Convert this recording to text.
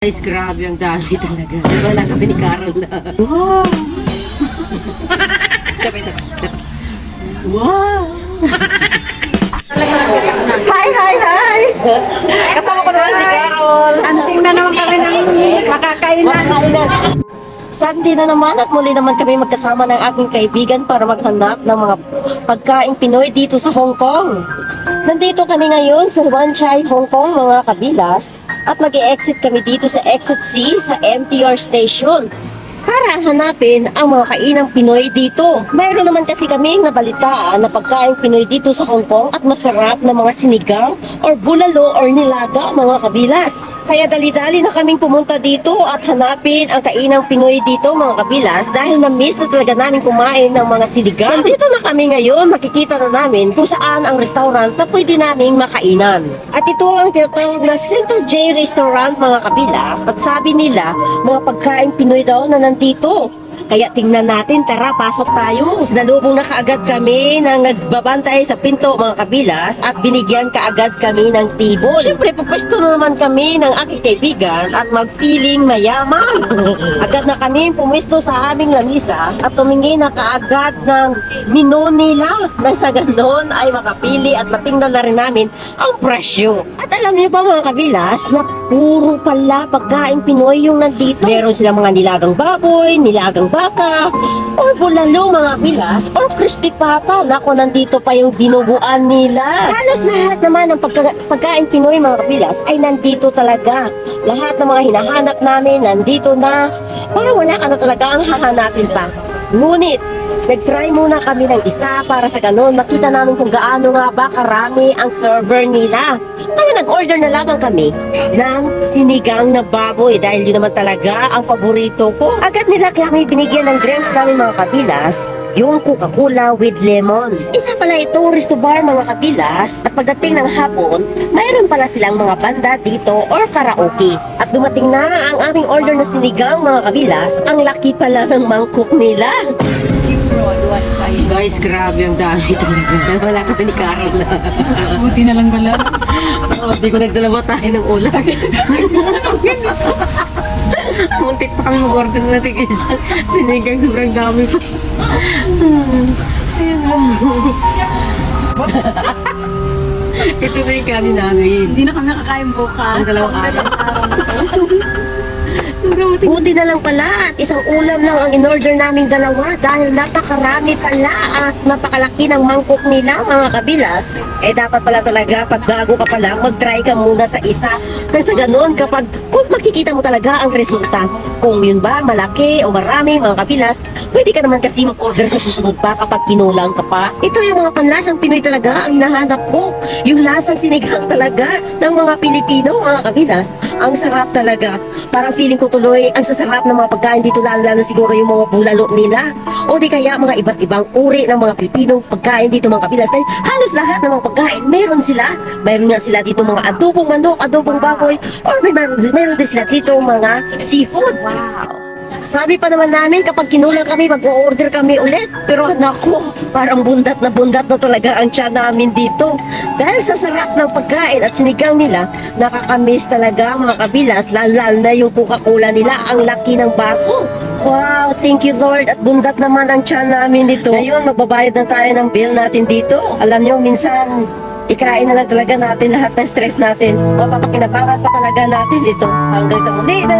Guys, grabe ang dami talaga. Wala kami ni Carol na. Wow! Sabay. Wow! Hi! Kasama ko naman si Carol. Anting na naman kami ng makakainan. Sunday na naman at muli naman kami magkasama ng aking kaibigan para maghanap ng mga pagkaing Pinoy dito sa Hong Kong. Nandito kami ngayon sa Wan Chai, Hong Kong, mga kabilas, at mag-e-exit kami dito sa Exit C sa MTR Station para hanapin ang mga kainang Pinoy dito. Mayroon naman kasi kaming nabalitaan na pagkain Pinoy dito sa Hong Kong at masarap na mga sinigang or bulalo or nilaga, mga kabilas. Kaya dali-dali na kaming pumunta dito at hanapin ang kainang Pinoy dito, mga kabilas, dahil na-miss na talaga namin kumain ng mga sinigang. Nandito na kami ngayon, nakikita na namin kung saan ang restaurant na pwede naming makainan. At ito ang tinatawag na Central J Restaurant, mga kabilas, at sabi nila mga pagkain Pinoy daw na nandito. Kaya tingnan natin, tara, pasok tayo. Sinalubong na kaagad kami ng nagbabantay sa pinto, mga kabilas, at binigyan kaagad kami ng table. Siyempre, papwesto na naman kami ng aking kaibigan at mag-feeling mayaman. Agad na kami pumwesto sa aming lamisa at tumingin na kaagad ng menu nila. Nang sa ganon ay makapili at matingnan na rin namin ang presyo. At alam niyo ba, mga kabilas, na puro pala pagkain Pinoy yung nandito. Meron silang mga nilagang baboy, nilagang baka, or bulalo, mga kabilas, or crispy pata. Nako, nandito pa yung dinuguan nila. Halos lahat naman ng pagkain Pinoy, mga kabilas, ay nandito talaga. Lahat ng mga hinahanap namin nandito na. Parang wala ka na talaga ang hahanapin pa. Ngunit, nag-try muna kami ng isa para sa ganun makita namin kung gaano nga ba karami ang server nila. Kaya nag-order na lamang kami ng sinigang na baboy dahil yun naman talaga ang paborito ko. Agad nila kami binigyan ng drinks namin, mga kabilas, yung Coca-Cola with lemon. Isa pala itong resto bar, mga kabilas, at pagdating ng hapon, mayroon pala silang mga banda dito or karaoke. At dumating na ang aming order na sinigang, mga kabilas. Ang laki pala ng mangkok nila. Guys, grabe ang dami talaga. Wala kami ni Carol na. Buti na lang pala. Hindi ko nagdala ba tayo ng ulam. Muntik pa kami mag-order na natin isang sinigang, sobrang dami pa. Ayan na. Ito na yung kanin namin. Hindi na kami kakain bukas. Ang dalawang araw. Buti na lang pala at isang ulam lang ang in-order naming dalawa dahil napakarami pala at napakalaki ng mangkok nila, mga kabilas. Eh dapat pala talaga pag bago ka pa lang, mag-try ka muna sa isa. Kasi sa ganun, kung makikita mo talaga ang resulta, kung yun ba malaki o marami, mga kabilas, pwede ka naman kasi mag-order sa susunod pa kapag kinulang ka pa. Ito yung mga panlasang Pinoy talaga ang hinahanap ko. Yung lasang sinigang talaga ng mga Pilipino, mga kabilas. Ang sarap talaga. Parang feeling ko tuloy ang sasarap ng mga pagkain dito, lalo siguro yung mga bulalo nila. O di kaya mga iba't ibang uri ng mga Pilipinong pagkain dito, mga kabilas. Dahil halos lahat ng mga pagkain, meron sila. Meron nga sila dito mga adobong manok, adobong baboy, or meron din sila dito mga seafood. Wow! Sabi pa naman namin kapag kinulang kami, mag-o-order kami ulit. Pero naku, parang bundat na talaga ang tiyan namin dito. Dahil sa sarap ng pagkain at sinigang nila, nakakamiss talaga, mga kabilas, lalo na yung Coca-Cola nila, ang laki ng baso. Wow, thank you Lord, at bundat naman ang tiyan namin dito. Ngayon, magbabayad na tayo ng bill natin dito. Alam nyo, minsan, ikain na lang talaga natin lahat ng stress natin. Mapapakinabangan pa talaga natin dito. Hanggang sa muli na